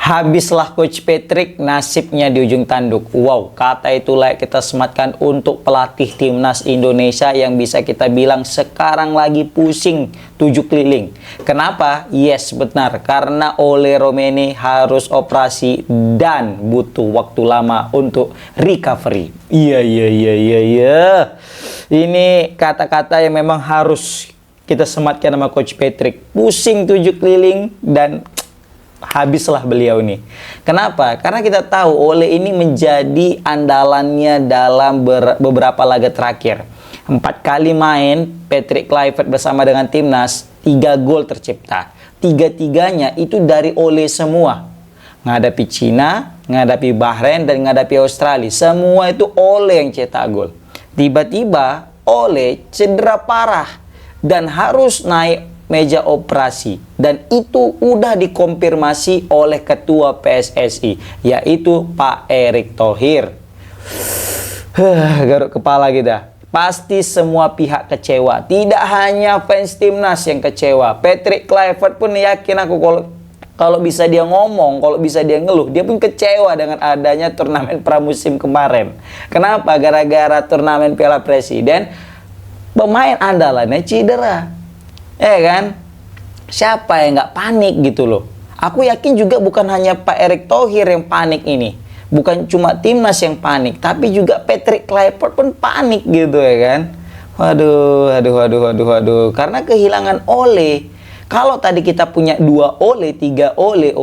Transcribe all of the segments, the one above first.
Habislah Coach Patrick, nasibnya di ujung tanduk. Wow, kata itu layak kita sematkan untuk pelatih timnas Indonesia yang bisa kita bilang sekarang lagi pusing 7 keliling. Kenapa? Yes, benar. Karena Ole Romeni harus operasi dan butuh waktu lama untuk recovery. Iya. Ini kata-kata yang memang harus kita sematkan sama Coach Patrick. Pusing 7 keliling dan habislah beliau nih. Kenapa? Karena kita tahu Ole ini menjadi andalannya dalam beberapa laga terakhir. 4 kali main Patrick Kluivert bersama dengan timnas, 3 gol tercipta. 3-tiganya itu dari Ole semua. Ngadapi Cina, ngadapi Bahrain, dan ngadapi Australia. Semua itu Ole yang cetak gol. Tiba-tiba Ole cedera parah dan harus naik meja operasi, dan itu udah dikonfirmasi oleh ketua PSSI, yaitu Pak Erick Thohir. Garuk kepala kita. Pasti semua pihak kecewa, tidak hanya fans timnas yang kecewa. Patrick Kluivert pun yakin aku kalau bisa dia ngomong, kalau bisa dia ngeluh, dia pun kecewa dengan adanya turnamen pramusim kemarin. Kenapa? Gara-gara turnamen Piala Presiden pemain andalannya cedera. Kan? Siapa yang nggak panik gitu loh? Aku yakin juga bukan hanya Pak Erick Thohir yang panik ini. Bukan cuma timnas yang panik, tapi juga Patrick Kluivert pun panik gitu ya kan? Waduh. Karena kehilangan Ole. Kalau tadi kita punya 2 Ole, 3 Ole.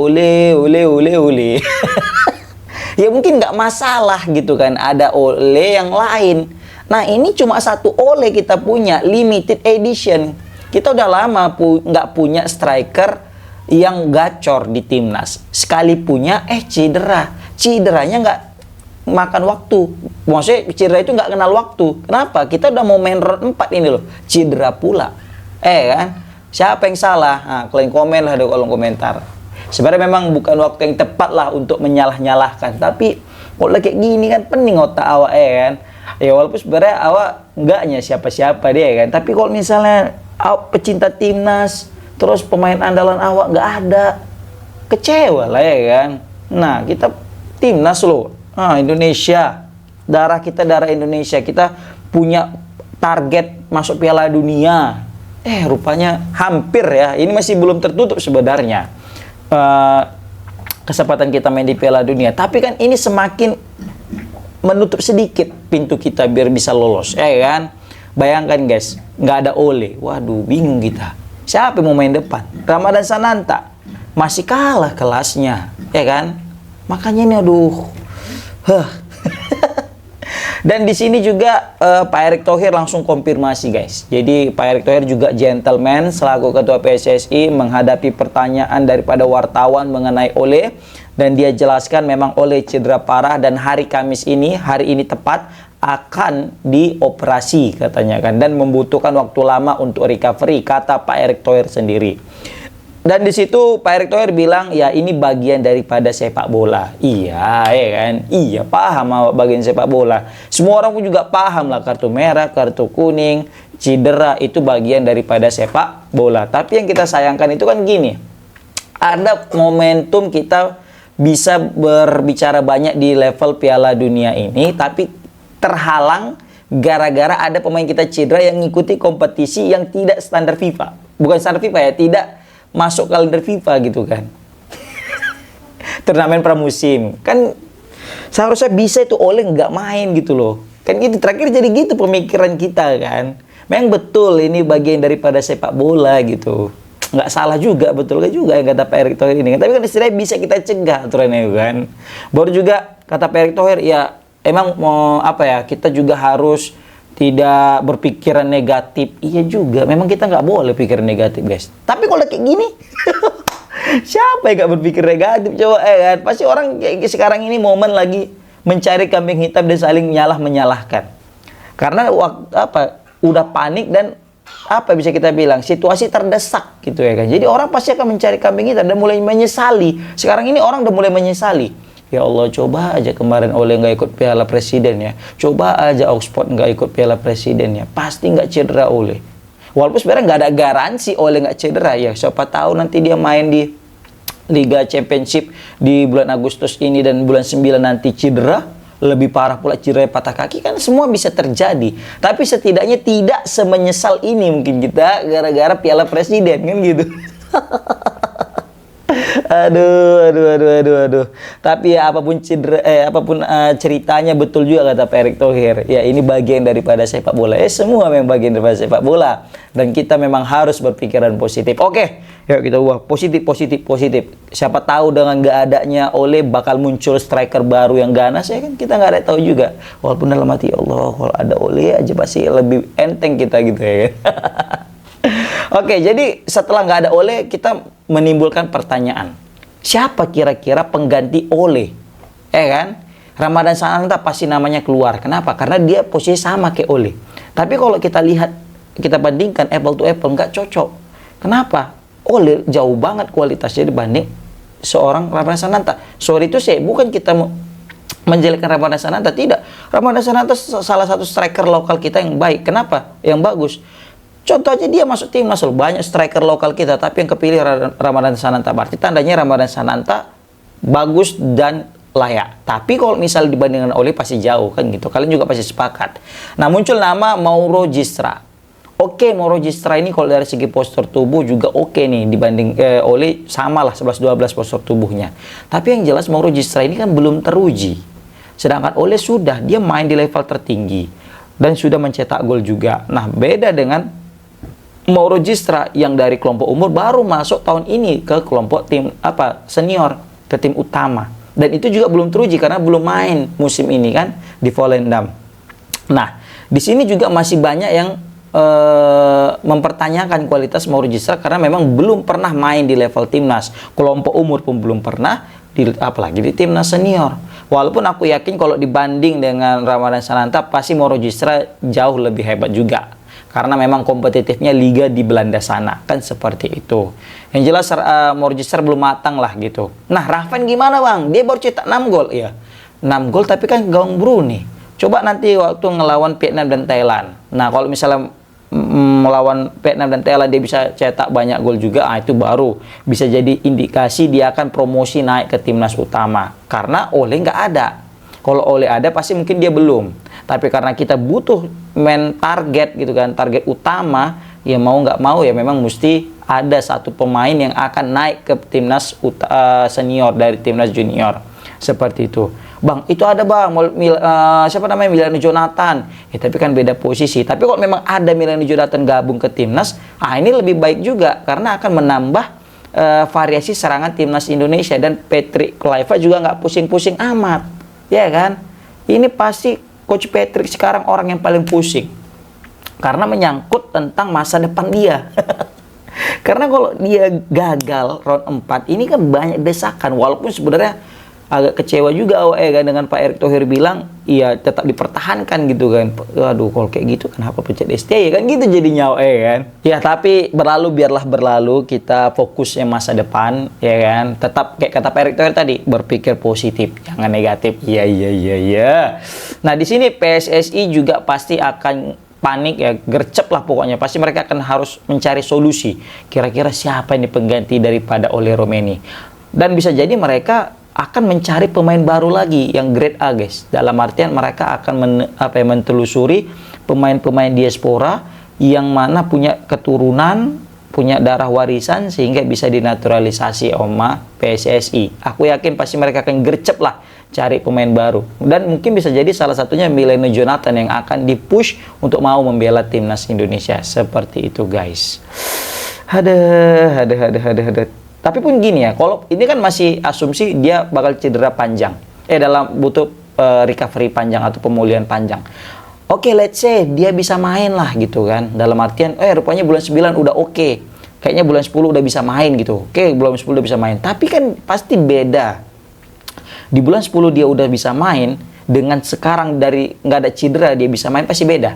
Ya mungkin nggak masalah gitu kan, ada Ole yang lain. Nah ini cuma 1 Ole kita punya, limited edition. Kita udah lama nggak punya striker yang gacor di timnas. Sekali punya, cedera. Cederanya nggak makan waktu. Maksudnya cedera itu nggak kenal waktu. Kenapa? Kita udah mau main round 4 ini loh. Cedera pula. Kan? Siapa yang salah? Nah, kalian komen lah di kolom komentar. Sebenarnya memang bukan waktu yang tepat lah untuk menyalah-nyalahkan. Tapi kalau kayak gini kan pening otak awak kan. Ya walaupun sebenarnya awak enggaknya siapa-siapa dia kan. Tapi kalau misalnya pecinta timnas, terus pemain andalan awak nggak ada, kecewa lah ya kan. Nah kita timnas loh, Indonesia, darah kita darah Indonesia, kita punya target masuk Piala Dunia. Rupanya hampir ya, ini masih belum tertutup sebenarnya kesempatan kita main di Piala Dunia. Tapi kan ini semakin menutup sedikit pintu kita biar bisa lolos, kan. Bayangkan guys, nggak ada Ole. Waduh, bingung kita. Siapa yang mau main depan? Ramadan Sananta masih kalah kelasnya, ya kan? Makanya ini Dan di sini juga Pak Erick Thohir langsung konfirmasi guys. Jadi Pak Erick Thohir juga gentleman selaku ketua PSSI menghadapi pertanyaan daripada wartawan mengenai Ole, dan dia jelaskan memang Ole cedera parah dan hari Kamis ini, hari ini tepat akan dioperasi katanya kan, dan membutuhkan waktu lama untuk recovery, kata Pak Erick Thohir sendiri. Dan di situ Pak Erick Thohir bilang ya ini bagian daripada sepak bola. Iya ya kan, iya paham bagian sepak bola. Semua orang pun juga paham lah, kartu merah, kartu kuning, cedera itu bagian daripada sepak bola. Tapi yang kita sayangkan itu kan gini, ada momentum kita bisa berbicara banyak di level Piala Dunia ini, tapi terhalang gara-gara ada pemain kita cedera yang ngikuti kompetisi yang tidak standar FIFA. Bukan standar FIFA ya, tidak masuk kalender FIFA gitu kan. Turnamen pramusim. Kan seharusnya bisa itu Ole nggak main gitu loh. Kan gitu, terakhir jadi gitu pemikiran kita kan. Memang betul ini bagian daripada sepak bola gitu. Nggak salah juga, betul juga yang kata Pak Erick Thohir ini. Tapi kan istilahnya bisa kita cegah aturannya kan. Baru juga kata Pak Erick Thohir, ya emang mau kita juga harus tidak berpikiran negatif. Iya juga, memang kita nggak boleh pikir negatif guys. Tapi kalau kayak gini siapa yang nggak berpikir negatif coba kan? Pasti orang kayak sekarang ini momen lagi mencari kambing hitam dan saling menyalahkan. Karena udah panik dan bisa kita bilang situasi terdesak gitu ya kan. Jadi orang pasti akan mencari kambing hitam dan mulai menyesali. Sekarang ini orang udah mulai menyesali. Ya Allah, coba aja kemarin Ole nggak ikut Piala Presiden ya. Coba aja Oxford nggak ikut Piala Presiden ya. Pasti nggak cedera Ole. Walaupun sebenarnya nggak ada garansi Ole nggak cedera ya. Siapa tahu nanti dia main di Liga Championship di bulan Agustus ini dan bulan 9 nanti cedera, lebih parah pula cedera patah kaki, kan semua bisa terjadi. Tapi setidaknya tidak semenyesal ini mungkin kita gara-gara Piala Presiden kan gitu. Aduh. Tapi ya apapun ceritanya betul juga kata Pak Erick Thohir. Ya ini bagian daripada sepak bola. Semua memang bagian daripada sepak bola. Dan kita memang harus berpikiran positif. Oke, yuk kita ubah positif. Siapa tahu dengan nggak adanya Ole bakal muncul striker baru yang ganas ya kan, kita nggak ada tahu juga. Walaupun dalam hati Allah kalau ada Ole aja pasti lebih enteng kita gitu ya kan. Oke, jadi setelah nggak ada Ole, kita menimbulkan pertanyaan. Siapa kira-kira pengganti Ole? Kan? Ramadan Sananta pasti namanya keluar. Kenapa? Karena dia posisi sama kayak Ole. Tapi kalau kita lihat, kita bandingkan apple to apple, nggak cocok. Kenapa? Ole jauh banget kualitasnya dibanding seorang Ramadan Sananta. Sorry itu sih, bukan kita menjelekkan Ramadan Sananta, tidak. Ramadan Sananta salah satu striker lokal kita yang baik. Kenapa? Yang bagus. Contoh aja dia masuk timnas loh, banyak striker lokal kita, tapi yang kepilih Ramadan Sananta. Berarti tandanya Ramadan Sananta bagus dan layak. Tapi kalau misal dibandingkan Ole pasti jauh kan gitu. Kalian juga pasti sepakat. Nah muncul nama Mauro Gistra. Oke, Mauro Gistra ini kalau dari segi postur tubuh juga oke nih dibanding Ole, sama lah 11-12 postur tubuhnya. Tapi yang jelas Mauro Gistra ini kan belum teruji. Sedangkan Ole sudah, dia main di level tertinggi dan sudah mencetak gol juga. Nah beda dengan Mauro Gistra yang dari kelompok umur baru masuk tahun ini ke kelompok tim senior, ke tim utama, dan itu juga belum teruji karena belum main musim ini kan di Volendam. Nah di sini juga masih banyak yang mempertanyakan kualitas Mauro Gistra karena memang belum pernah main di level timnas, kelompok umur pun belum pernah, apalagi di timnas senior. Walaupun aku yakin kalau dibanding dengan Ramadan Sananta pasti Mauro Gistra jauh lebih hebat juga. Karena memang kompetitifnya liga di Belanda sana. Kan seperti itu. Yang jelas Mauro Gistra belum matang lah gitu. Nah Raven gimana bang? Dia baru cetak 6 gol. Ya 6 gol tapi kan gawang Brunei. Coba nanti waktu ngelawan Vietnam dan Thailand. Nah kalau misalnya melawan Vietnam dan Thailand dia bisa cetak banyak gol juga. Itu baru bisa jadi indikasi dia akan promosi naik ke timnas utama. Karena Ole nggak ada. Kalau Ole ada pasti mungkin dia belum. Tapi karena kita butuh main target gitu kan, target utama, ya mau nggak mau ya memang mesti ada satu pemain yang akan naik ke timnas senior dari timnas junior. Seperti itu. Bang, itu ada bang, siapa namanya, Milano Jonathan. Ya tapi kan beda posisi. Tapi kalau memang ada Milano Jonathan gabung ke timnas, ini lebih baik juga karena akan menambah variasi serangan timnas Indonesia. Dan Patrick Kluivert juga nggak pusing-pusing amat. Ya kan? Ini pasti Coach Patrick sekarang orang yang paling pusing karena menyangkut tentang masa depan dia. Karena kalau dia gagal round 4 ini kan banyak desakan, walaupun sebenarnya agak kecewa juga kan dengan Pak Erick Thohir bilang iya tetap dipertahankan gitu kan. Aduh kalau kayak gitu kenapa pencet STY kan gitu jadinya kan. Ya tapi biarlah berlalu, kita fokusnya masa depan ya kan. Tetap kayak kata Pak Erick Thohir tadi, berpikir positif jangan negatif. Iya. Nah di sini PSSI juga pasti akan panik ya, gercep lah pokoknya. Pasti mereka akan harus mencari solusi. Kira-kira siapa ini pengganti daripada Ole Romeni. Dan bisa jadi mereka akan mencari pemain baru lagi yang grade A guys. Dalam artian mereka akan mentelusuri pemain-pemain diaspora yang mana punya keturunan, punya darah warisan sehingga bisa dinaturalisasi sama PSSI. Aku yakin pasti mereka akan gercep lah cari pemain baru. Dan mungkin bisa jadi salah satunya Milano Jonathan yang akan dipush untuk mau membela timnas Indonesia. Seperti itu guys. Ada. Tapi pun gini ya, kalau ini kan masih asumsi dia bakal cedera panjang. Dalam butuh recovery panjang atau pemulihan panjang. Oke, let's say dia bisa main lah gitu kan. Dalam artian, rupanya bulan 9 udah oke. Kayaknya bulan 10 udah bisa main gitu. Oke, bulan 10 udah bisa main. Tapi kan pasti beda. Di bulan 10 dia udah bisa main, dengan sekarang dari nggak ada cedera dia bisa main, pasti beda.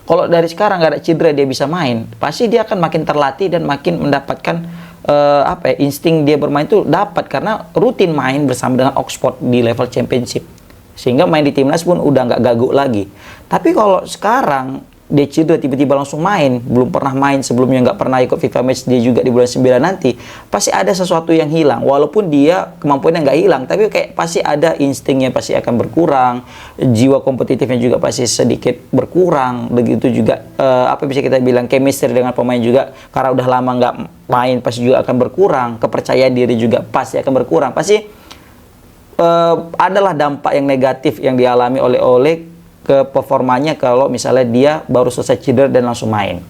Kalau dari sekarang nggak ada cedera dia bisa main, pasti dia akan makin terlatih dan makin mendapatkan insting dia bermain itu dapat karena rutin main bersama dengan Oxford di level championship, sehingga main di timnas pun udah nggak gaguk lagi. Tapi kalau sekarang dia cedera tiba-tiba langsung main, belum pernah main sebelumnya, nggak pernah ikut FIFA match dia juga di bulan 9 nanti, pasti ada sesuatu yang hilang. Walaupun dia kemampuannya nggak hilang, tapi kayak pasti ada instingnya pasti akan berkurang, jiwa kompetitifnya juga pasti sedikit berkurang. Begitu juga apa bisa kita bilang, chemistry dengan pemain juga karena udah lama nggak main pasti juga akan berkurang, kepercayaan diri juga pasti akan berkurang. Pasti adalah dampak yang negatif yang dialami oleh Ole ke performanya kalau misalnya dia baru selesai cedera dan langsung main.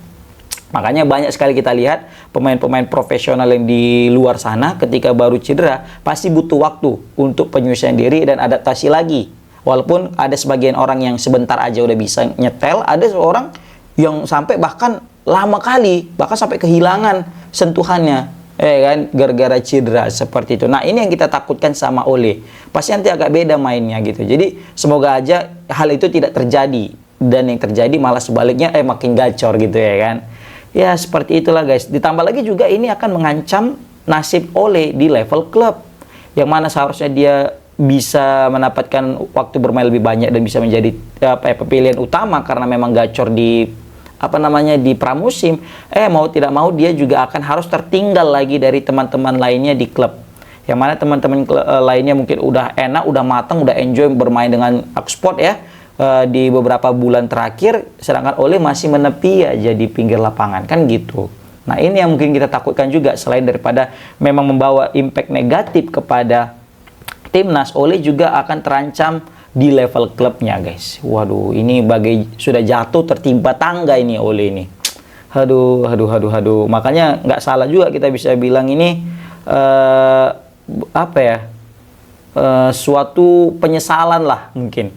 Makanya banyak sekali kita lihat pemain-pemain profesional yang di luar sana ketika baru cedera pasti butuh waktu untuk penyesuaian diri dan adaptasi lagi. Walaupun ada sebagian orang yang sebentar aja udah bisa nyetel, ada seorang yang sampai bahkan lama kali, bahkan sampai kehilangan sentuhannya. Kan gara-gara cedera seperti itu. Nah, ini yang kita takutkan sama Ole. Pasti nanti agak beda mainnya gitu. Jadi semoga aja hal itu tidak terjadi, dan yang terjadi malah sebaliknya makin gacor gitu ya kan. Ya seperti itulah guys. Ditambah lagi juga ini akan mengancam nasib Ole di level klub, yang mana seharusnya dia bisa mendapatkan waktu bermain lebih banyak dan bisa menjadi pilihan utama karena memang gacor di di pramusim. Mau tidak mau dia juga akan harus tertinggal lagi dari teman-teman lainnya di klub, yang mana teman-teman lainnya mungkin udah enak, udah matang, udah enjoy bermain dengan Aksport ya di beberapa bulan terakhir, sedangkan Ole masih menepi aja di pinggir lapangan kan gitu. Nah, ini yang mungkin kita takutkan juga, selain daripada memang membawa impact negatif kepada timnas, Ole juga akan terancam di level klubnya guys. Waduh, ini bagai sudah jatuh tertimpa tangga ini Ole ini. Aduh. Makanya nggak salah juga kita bisa bilang ini suatu penyesalan lah mungkin.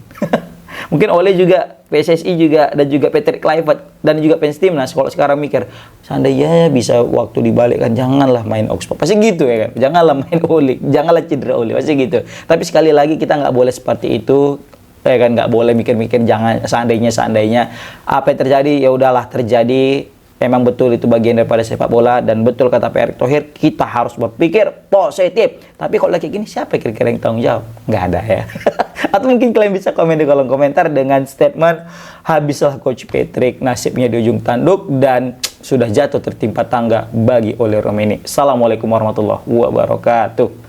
Mungkin Ole juga, PSSI juga, dan juga Patrick Kluivert dan juga fans timnas kalau sekarang mikir, seandainya bisa waktu dibalikkan, janganlah main Oxford. Pasti gitu ya kan, janganlah main Ole, janganlah cedera Ole, pasti gitu. Tapi sekali lagi kita nggak boleh seperti itu ya kan, nggak boleh mikir-mikir jangan seandainya apa yang terjadi ya udahlah terjadi. Memang betul itu bagian daripada sepak bola, dan betul kata Pak Erick Thohir, kita harus berpikir positif. Tapi kalau lagi gini, siapa kira-kira yang tanggung jawab? Nggak ada ya. Atau mungkin kalian bisa komen di kolom komentar dengan statement, habislah Coach Patrick, nasibnya di ujung tanduk dan sudah jatuh tertimpa tangga bagi Ole Romeni. Assalamualaikum warahmatullahi wabarakatuh.